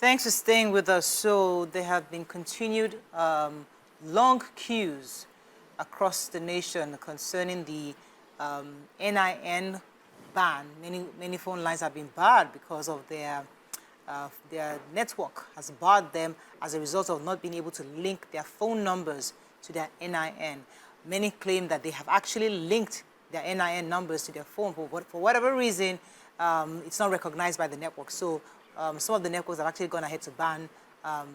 Thanks for staying with us. So there have been continued long queues across the nation concerning the NIN ban. Many phone lines have been barred because of their network has barred them as a result of not being able to link their phone numbers to their NIN. Many claim that they have actually linked their NIN numbers to their phone, but for whatever reason, it's not recognized by the network. So some of the networks have actually gone ahead to ban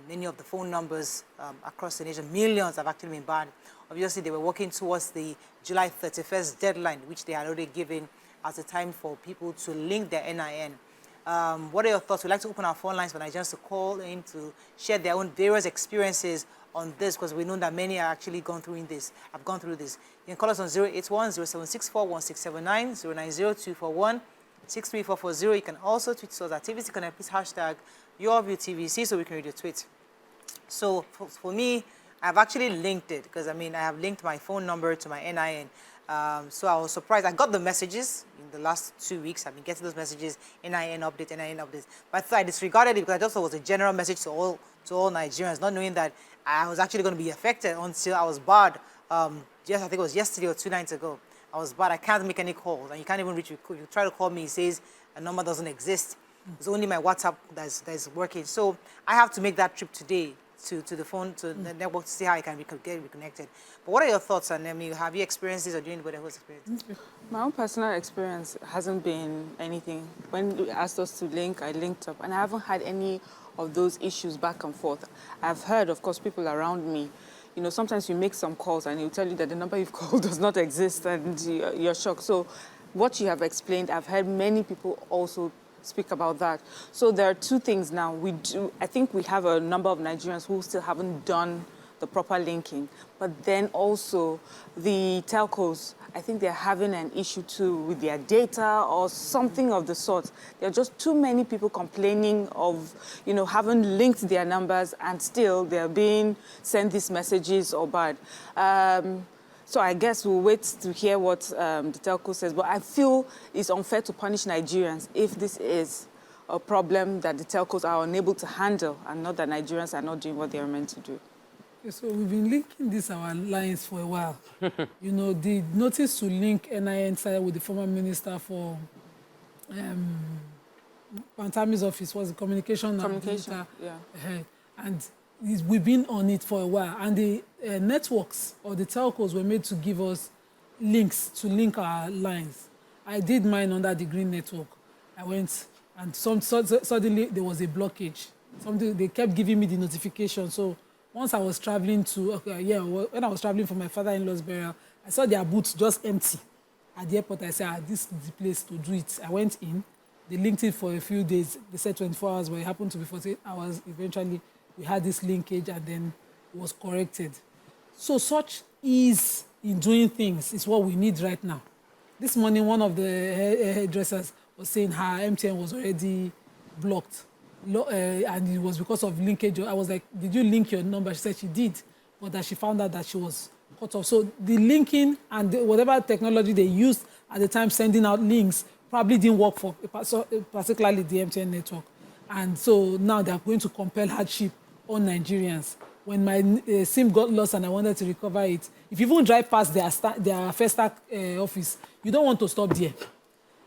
many of the phone numbers across the nation. Millions have actually been banned. Obviously, they were working towards the July 31st deadline, which they had already given as a time for people to link their NIN. What are your thoughts? We'd like to open our phone lines for Nigerians to call in to share their own various experiences on this, because we know that many are actually gone through this. You can call us on 081-0764-1679, 090-241-63440. You can also tweet us at TVC Connect. Please hashtag YourViewTVC so we can read your tweet. So for me, I've actually linked it because, I have linked my phone number to my NIN. So I was surprised. I got the messages in the last 2 weeks. I've been getting those messages, NIN update, NIN update. But I disregarded it because I just thought it was a general message to all Nigerians, not knowing that I was actually going to be affected until I was barred. I think it was yesterday or 2 nights ago. I was barred. I can't make any calls, and you can't even reach me. If you try to call me, it says a number doesn't exist. It's only my WhatsApp that's working. So I have to make that trip today to the phone, to the network, to see how I can get reconnected. But what are your thoughts on them? Have you experienced this, or do you anybody else experience? My own personal experience hasn't been anything. When you asked us to link, I linked up, and I haven't had any of those issues back and forth. I've heard, of course, people around me, sometimes you make some calls and he'll tell you that the number you've called does not exist, and you're shocked. So what you have explained, I've heard many people also speak about that. So there are two things now. I think we have a number of Nigerians who still haven't done the proper linking. But then also the telcos, I think they're having an issue too with their data or something of the sort. There are just too many people complaining of, having linked their numbers and still they're being sent these messages or bad. So I guess we'll wait to hear what the telco says. But I feel it's unfair to punish Nigerians if this is a problem that the telcos are unable to handle and not that Nigerians are not doing what they are meant to do. Okay, so we've been linking our lines for a while. The notice to link NIN started with the former minister for Pantami's office, was the communication. Yeah. And we've been on it for a while. And the networks or the telcos were made to give us links to link our lines. I did mine under the green network. I went, and suddenly there was a blockage. They kept giving me the notification. So once I was traveling when I was traveling for my father-in-law's burial, I saw their booths just empty at the airport. I said, this is the place to do it. I went in. They linked it for a few days. They said 24 hours, but it happened to be 48 hours. Eventually, we had this linkage, and then it was corrected. So such ease in doing things is what we need right now. This morning, one of the hairdressers was saying her MTN was already blocked. And it was because of linkage. I was like, did you link your number? She said she did, but that she found out that she was cut off. So the linking and whatever technology they used at the time sending out links probably didn't work for particularly the MTN network. And so now they're going to compel hardship on Nigerians. When my SIM got lost and I wanted to recover it, if you even drive past their first office, you don't want to stop there.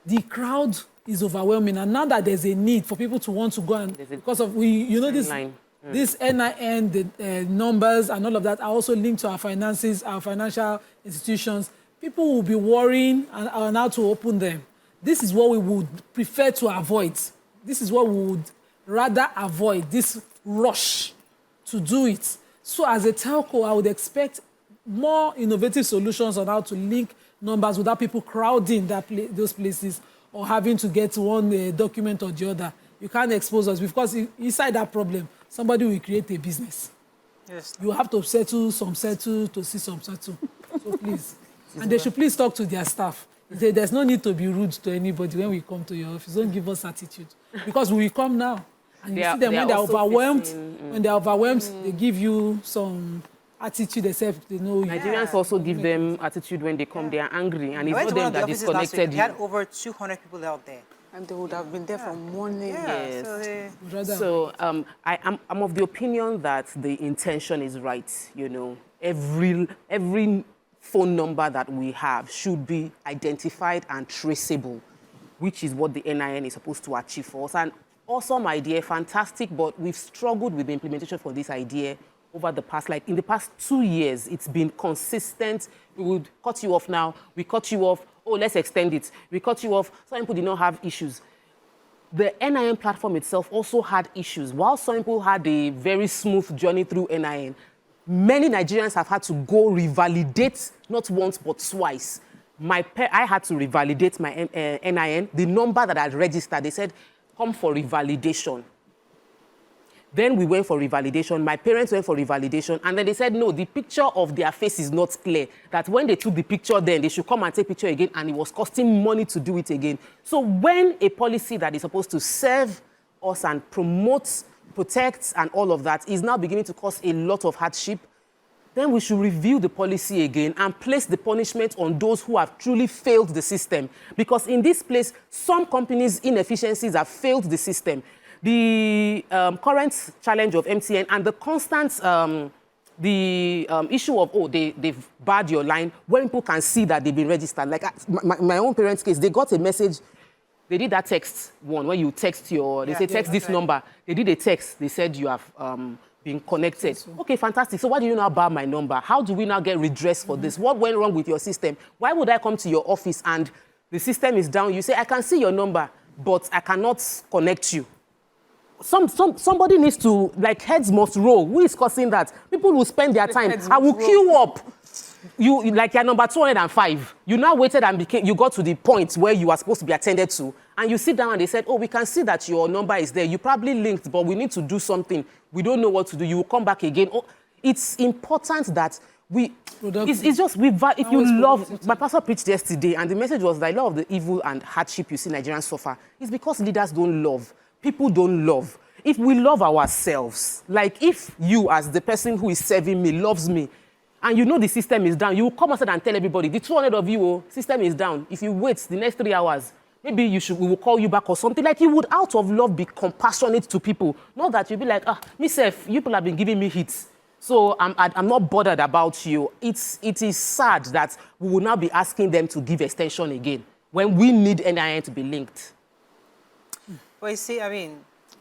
The crowd is overwhelming, and now that there's a need for people to want to go and because of this NIN, the numbers and all of that are also linked to our finances, our financial institutions. People will be worrying on how to open them. This is what we would prefer to avoid. This is what we would rather avoid, this rush to do it. So as a telco, I would expect more innovative solutions on how to link numbers without people crowding those places or having to get one document or the other. You can't expose us because inside that problem, somebody will create a business. Yes. You have to settle to see some settle. So please. And they should please talk to their staff. There's no need to be rude to anybody when we come to your office. Don't give us attitude. Because we will come now. And you see them when they're overwhelmed. When they're overwhelmed, they give you some attitude, except they know. Nigerians also give them attitude when they come. They are angry, and it's not them that disconnected you. We had over 200 people out there. And they would have been there from morning. Yeah, Yes. so they... So I'm of the opinion that the intention is right. You know, every phone number that we have should be identified and traceable, which is what the NIN is supposed to achieve for us. And awesome idea, fantastic, but we've struggled with the implementation for this idea over the past, like in the past 2 years, it's been consistent. We would cut you off now, we cut you off, oh, let's extend it. We cut you off, some people did not have issues. The NIN platform itself also had issues. While some people had a very smooth journey through NIN, many Nigerians have had to go revalidate, not once, but twice. I had to revalidate my NIN, the number that I'd registered. They said, come for revalidation. Then we went for revalidation. My parents went for revalidation. And then they said, no, the picture of their face is not clear. That when they took the picture then, they should come and take picture again. And it was costing money to do it again. So when a policy that is supposed to serve us and promote, protect, and all of that is now beginning to cause a lot of hardship, then we should review the policy again and place the punishment on those who have truly failed the system. Because in this place, some companies' inefficiencies have failed the system. The current challenge of MTN and the constant issue of, oh, they've barred your line, when people can see that they've been registered. Like my own parents' case, they got a message. They did that text one, where you text they say text this number. They did a text. They said you have been connected. Okay, fantastic. So why do you now bar my number? How do we now get redress for this? What went wrong with your system? Why would I come to your office and the system is down? You say, I can see your number, but I cannot connect you. Somebody needs to, like, heads must roll. Who is causing that? People will spend their time. I will queue up. You like you're number 205. You now waited and you got to the point where you are supposed to be attended to. And you sit down and they said, oh, we can see that your number is there. You probably linked, but we need to do something. We don't know what to do. You will come back again. Oh, it's important that it's just, if you love, my pastor preached yesterday and the message was that a lot of the evil and hardship you see Nigerians suffer is because leaders don't love. People don't love. If we love ourselves, like if you as the person who is serving me loves me, and you know the system is down, you will come outside and tell everybody, the 200 of you, oh, system is down. If you wait the next 3 hours, maybe we will call you back or something. Like you would, out of love, be compassionate to people. Not that you'll be like, myself, you people have been giving me hits. So I'm not bothered about you. It is sad that we will now be asking them to give extension again when we need NIN to be linked. Well, you see, I mean,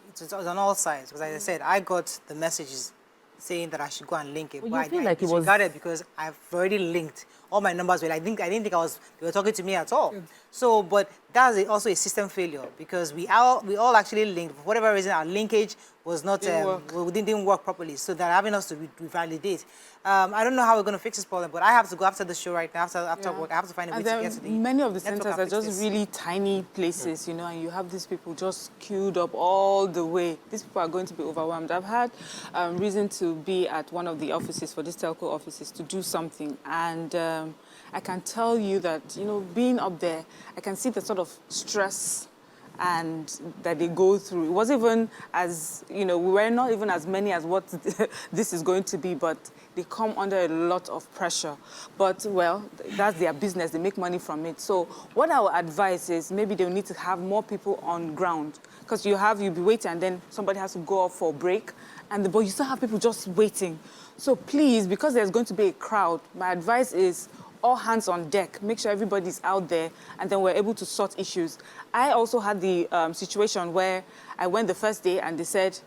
it was on all sides. Because as I said, I got the messages saying that I should go and link it. Well, but you feel like it was... disregarded because I've already linked. All my numbers were, I didn't think they were talking to me at all. So, but that's also a system failure because we all actually linked. For whatever reason, our linkage was not, didn't work properly. So they're having us to revalidate. I don't know how we're going to fix this problem, but I have to go after the show right now, after work. I have to find a way to get to the many of the centers are just really tiny places, you know, and you have these people just queued up all the way. These people are going to be overwhelmed. I've had reason to be at one of the offices, for these telco offices, to do something. And I can tell you that, you know, being up there, I can see the sort of stress and that they go through. It wasn't even as, you know, we were not even as many as what this is going to be, but they come under a lot of pressure. But, well, that's their business. They make money from it. So what I would advise is maybe they'll need to have more people on ground because you'll be waiting and then somebody has to go off for a break, but you still have people just waiting. So please, because there's going to be a crowd, my advice is all hands on deck. Make sure everybody's out there, and then we're able to sort issues. I also had the situation where I went the first day, and they said,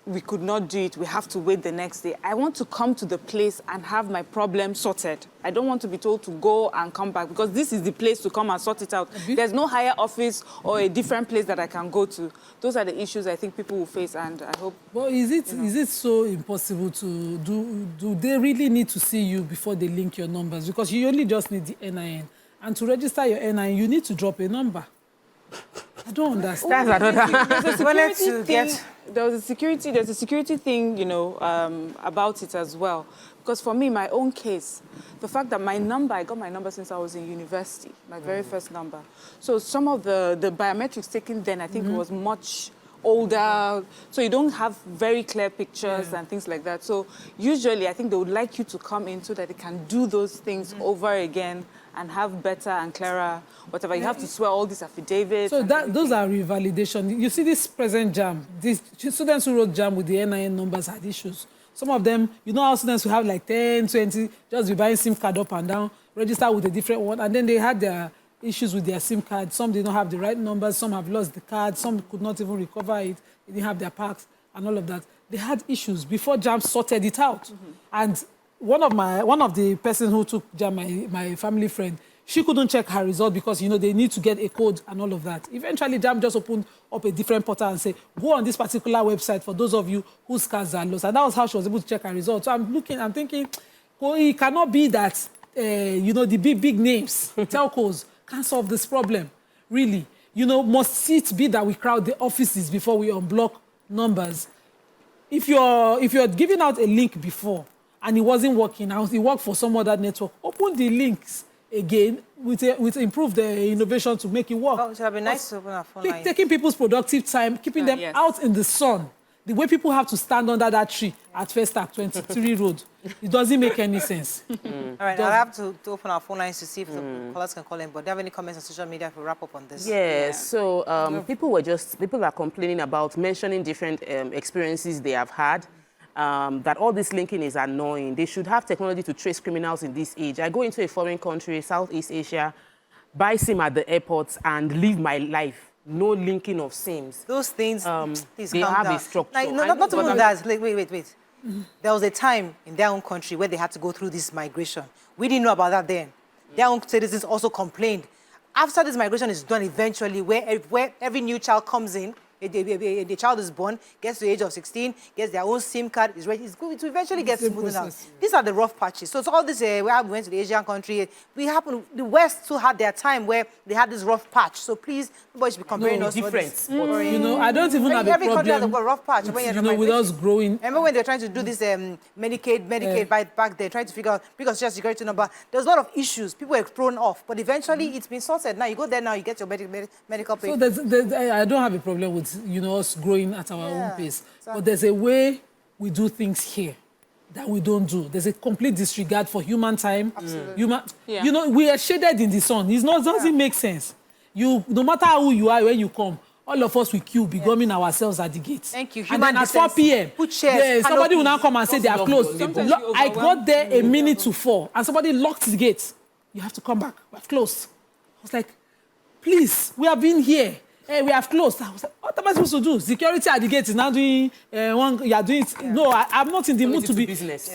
we could not do it. We have to wait the next day. I want to come to the place and have my problem sorted. I don't want to be told to go and come back because this is the place to come and sort it out. There's no higher office or a different place that I can go to. Those are the issues I think people will face, and I hope... But is it so impossible to do they really need to see you before they link your numbers? Because you only just need the NIN. And to register your NIN, you need to drop a number. I don't understand. There's a security thing, you know, about it as well. Because for me, my own case, the fact that I got my number since I was in university, my very first number. So some of the biometrics taken then, I think it was much older, so you don't have very clear pictures and things like that. So usually, I think they would like you to come in so that they can do those things over again and have better and clearer whatever. You have to swear all these affidavits. So those are revalidation. You see this present JAM, these students who wrote JAM with the NIN numbers had issues. Some of them, you know how students who have like 10, 20, just be buying SIM card up and down, register with a different one, and then they had their issues with their SIM card. Some did not have the right numbers, some have lost the card, some could not even recover it, they didn't have their packs and all of that. They had issues before JAM sorted it out. And one of the persons who took JAM, my family friend, she couldn't check her result because, you know, they need to get a code and all of that. Eventually, JAM just opened up a different portal and said, go on this particular website for those of you whose cards are lost. And that was how she was able to check her result. So I'm thinking, well, it cannot be that, you know, the big names, telcos, can't solve this problem, really. You know, must it be that we crowd the offices before we unblock numbers? If you're giving out a link before and it wasn't working out, it worked for some other network, open the links again with improved innovation to make it work. Oh, it would have been nice to open our phone line. Taking people's productive time, keeping them out in the sun. The way people have to stand under that tree at First Act 23 Road, it doesn't make any sense. All right, I'll have to open our phone lines to see if the callers can call in. But do you have any comments on social media if we wrap up on this? So people are complaining about mentioning different experiences they have had, that all this linking is annoying. They should have technology to trace criminals in this age. I go into a foreign country, Southeast Asia, buy SIM at the airports and live my life. No linking of SIMs. Those things, please they calm have down. a structure. Like, no, not even that. Like, wait. There was a time in their own country where they had to go through this migration. We didn't know about that then. Their own citizens also complained. After this migration is done eventually, where every new child comes in, the child is born, gets to the age of 16, gets their own SIM card, is ready. It's going to eventually get smoothed out. These are the rough patches. So it's all this, where we went to the Asian country, the West too had their time where they had this rough patch. So please, nobody should be comparing us different. You know, I don't even have a problem. Every country has a rough patch. With us growing. Remember when they were trying to do this Medicaid back there, trying to figure out, because social security number, there's a lot of issues. People were thrown off. But eventually, it's been sorted. Now, you go there now, you get your medical pay. So I don't have a problem with, you know, us growing at our own pace. But there's a way we do things here that we don't do. There's a complete disregard for human time. Absolutely. You know, we are shaded in the sun. It doesn't make sense. No matter who you are, when you come, all of us will queue, begumming ourselves at the gate. Thank you. And then at 4 p.m., somebody will now come and say they are closed. I got there a minute to 4, and somebody locked the gate. You have to come back. We're closed. I was like, please, we have been here. Hey, we have closed. I was like, what am I supposed to do? Security at the gate is now doing you are doing it. No, I'm not in the mood to be business.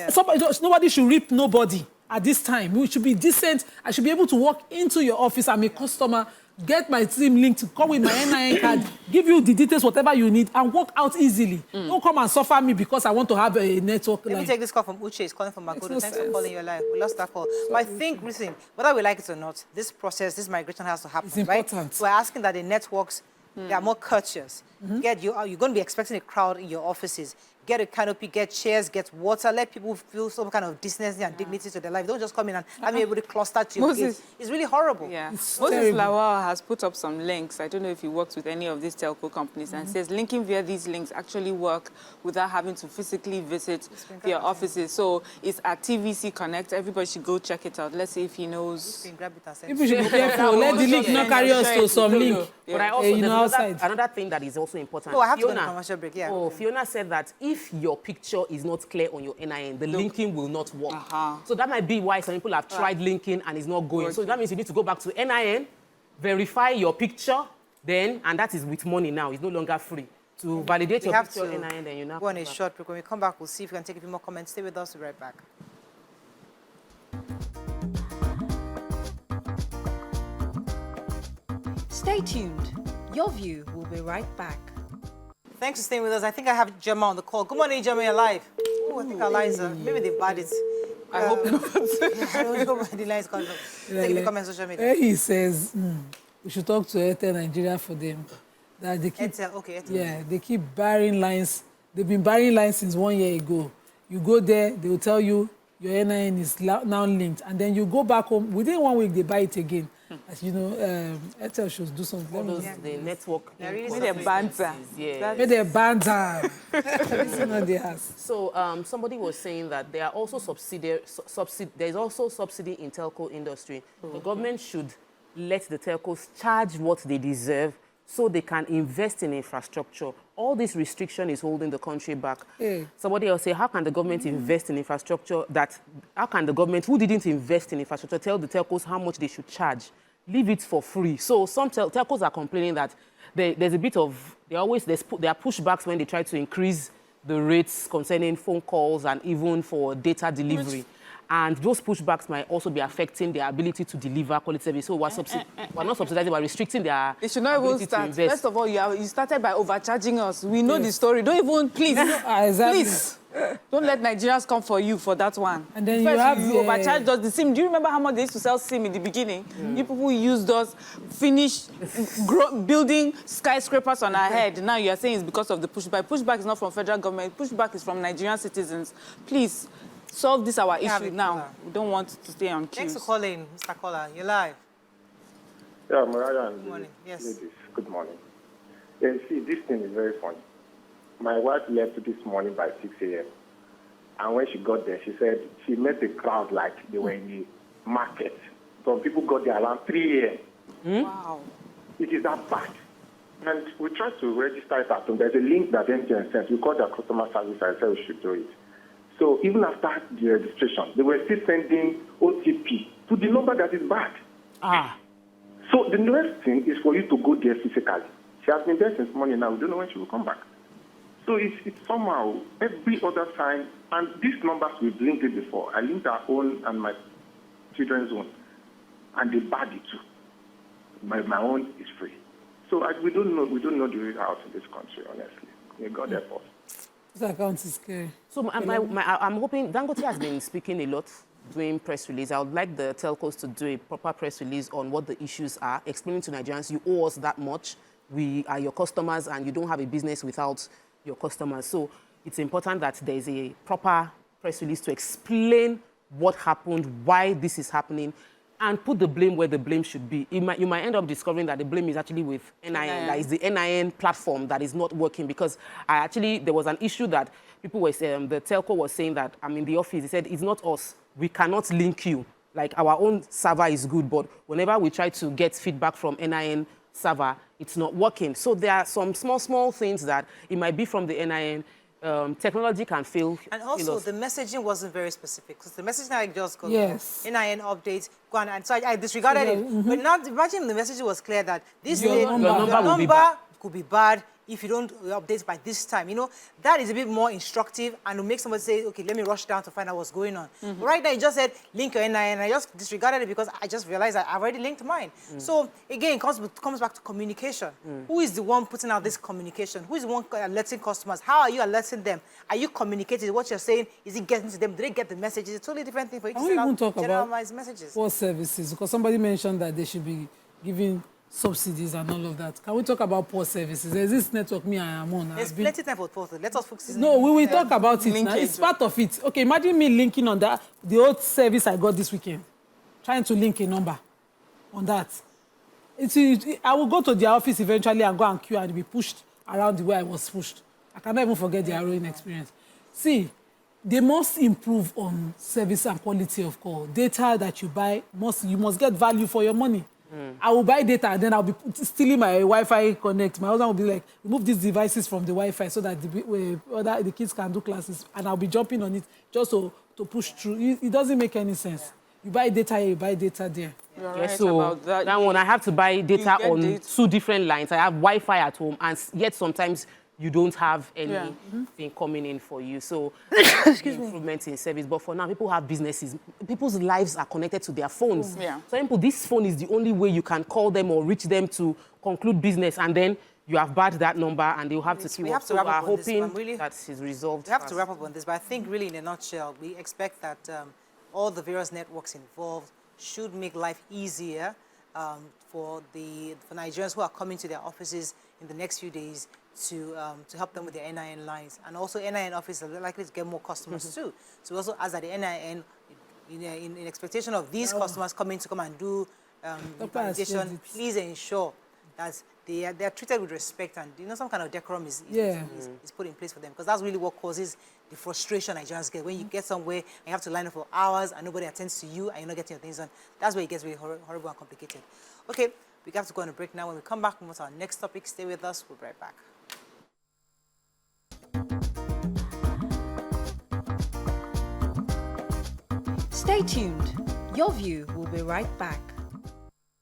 Nobody should rip nobody at this time. We should be decent. I should be able to walk into your office. I'm a customer, get my SIM link, to come with my NIN card, give you the details, whatever you need, and walk out easily. Don't come and suffer me because I want to have a network. Let me take this call from Uche. He's calling from Magodo. Thanks for calling your line. We lost that call. But I think, listen, whether we like it or not, this process, this migration has to happen, it's important. So we're asking that the networks, they are more courteous. You're going to be expecting a crowd in your offices. Get a canopy, get chairs, get water. Let people feel some kind of decency and dignity to their life. Don't just come in and have me able to cluster to your gates. It's really horrible. Yeah. Moses Lawal has put up some links. I don't know if he works with any of these telco companies, and says linking via these links actually work without having to physically visit their offices. So it's at TVC Connect. Everybody should go check it out. Let's see if he knows. People should be careful. Let the link not carry us to some link. But I also, another thing that is also important. Oh, I have to go to commercial break. Yeah. Oh, Fiona said that if your picture is not clear on your NIN, the linking will not work. So that might be why some people have tried linking and it's not going. So that means you need to go back to NIN, verify your picture, then, and that is with money now. It's no longer free. To validate your picture NIN, then you now go on a short break. When we come back, we'll see if we can take a few more comments. Stay with us. We'll be right back. Stay tuned. Your View will be right back. Thanks for staying with us. I think I have Gemma on the call. Good morning, Gemma. You're live. Oh, I think our lines are... Maybe they've bad it. I hope not. I don't know where the lines come from. Take the comments on social media. He says, we should talk to ALTON Nigeria for them. That they keep, ALTON. Yeah, they keep barring lines. They've been barring lines since 1 year ago. You go there, they will tell you your NIN is now linked. And then you go back home. Within 1 week, they buy it again. As you know, Airtel should do something. All those, the network. They're really Maybe a banter. Yeah. Maybe they're banter. This is not the house. So somebody was saying that there are also there's also subsidy in telco industry. The government should let the telcos charge what they deserve so they can invest in infrastructure. All this restriction is holding the country back. Somebody else say, how can the government invest in infrastructure how can the government who didn't invest in infrastructure tell the telcos how much they should charge? Leave it for free. So some telcos are complaining that there's a bit of, there are pushbacks when they try to increase the rates concerning phone calls and even for data delivery. And those pushbacks might also be affecting their ability to deliver quality service. So we're not subsidizing, we're restricting their They should not even start. First of all, you started by overcharging us. We know the story. Don't even, please, Exactly. please. Don't let Nigerians come for you for that one. And then First, you overcharged us the SIM. Do you remember how much they used to sell SIM in the beginning? You people used us, finished building skyscrapers on our head. Now you are saying it's because of the pushback. Pushback is not from federal government. Pushback is from Nigerian citizens. Please, solve this our issue now. We don't want to stay on queues. Thanks for calling, Mr. Caller. You're live. Yeah, Mariam. Good morning. Yes. Ladies, good morning. Yeah, you see, this thing is very funny. My wife left this morning by 6 a.m. And when she got there, she said she met a crowd like they were in the market. Some people got there around 3 a.m. Wow. It is that bad. And we tried to register it at home. There's a link that MTN sent. We called their customer service. I said we should do it. So even after the registration, they were still sending OTP to the number that is bad. So the next thing is for you to go there physically. She has been there since morning now. We don't know when she will come back. So it's somehow every other sign, and these numbers we've linked it before. I linked our own and my children's own, and they bad it too. My own is free. So we don't know the way out in this country, honestly. May God help us. This account is scary. So I'm hoping Dangote has been speaking a lot, doing press release. I would like the telcos to do a proper press release on what the issues are, explaining to Nigerians, you owe us that much. We are your customers and you don't have a business without your customers. So it's important that there is a proper press release to explain what happened, why this is happening, and put the blame where the blame should be. You might end up discovering that the blame is actually with NIN. That is the NIN platform that is not working, because there was an issue that people were saying, the telco was saying that I'm in the office. He said, it's not us. We cannot link you. Like, our own server is good, but whenever we try to get feedback from NIN server, it's not working. So there are some small things that it might be from the NIN. Technology can fail. And also, the messaging wasn't very specific, because the messaging I just got, NIN updates, go on, and so I disregarded it. But now, imagine the message was clear that this number could be bad if you don't update by this time. You know, that is a bit more instructive and will make somebody say, okay, let me rush down to find out what's going on. But right now, you just said, link your NIN, and I just disregarded it because I just realized that I've already linked mine. So, again, it comes back to communication. Who is the one putting out this communication? Who is the one alerting customers? How are you alerting them? Are you communicating what you're saying? Is it getting to them? Do they get the messages? It's a totally different thing for you to send out generalized messages. Poor services, because somebody mentioned that they should be giving subsidies and all of that. Can we talk about poor services? There's this network me I am on. There's plenty of time for poor. Let us focus. No, we will talk about it now. It's part of it. Okay, imagine me linking on that, the old service I got this weekend, trying to link a number on that. I will go to their office eventually and go and queue and be pushed around the way I was pushed. I cannot even forget the harrowing experience. See, they must improve on service and quality of call. Data that you buy, you must get value for your money. I will buy data and then I'll be stealing my Wi-Fi connect. My husband will be like, remove these devices from the Wi-Fi so that the kids can do classes, and I'll be jumping on it just to push through. It doesn't make any sense. You buy data here, you buy data there. Yes, so that one, I have to buy data on 2 different lines. I have Wi-Fi at home, and yet sometimes you don't have anything coming in for you. So improvements in service. But for now, people have businesses. People's lives are connected to their phones. So people, this phone is the only way you can call them or reach them to conclude business. And then you have barred that number and they'll have to queue up. So we're hoping that is resolved. We have to wrap up on this, but I think really in a nutshell, we expect that all the various networks involved should make life easier for Nigerians who are coming to their offices in the next few days to help them with their NIN lines. And also NIN offices are likely to get more customers too. So we also ask that the NIN, in expectation of these customers coming to come and do validation, please ensure that they are treated with respect, and some kind of decorum is put in place for them, because that's really what causes the frustration Nigerians get. When you get somewhere and you have to line up for hours and nobody attends to you and you're not getting your things done, that's where it gets really horrible and complicated. Okay, we have to go on a break now. When we come back, we'll move to our next topic. Stay with us. We'll be right back. Stay tuned. Your View will be right back.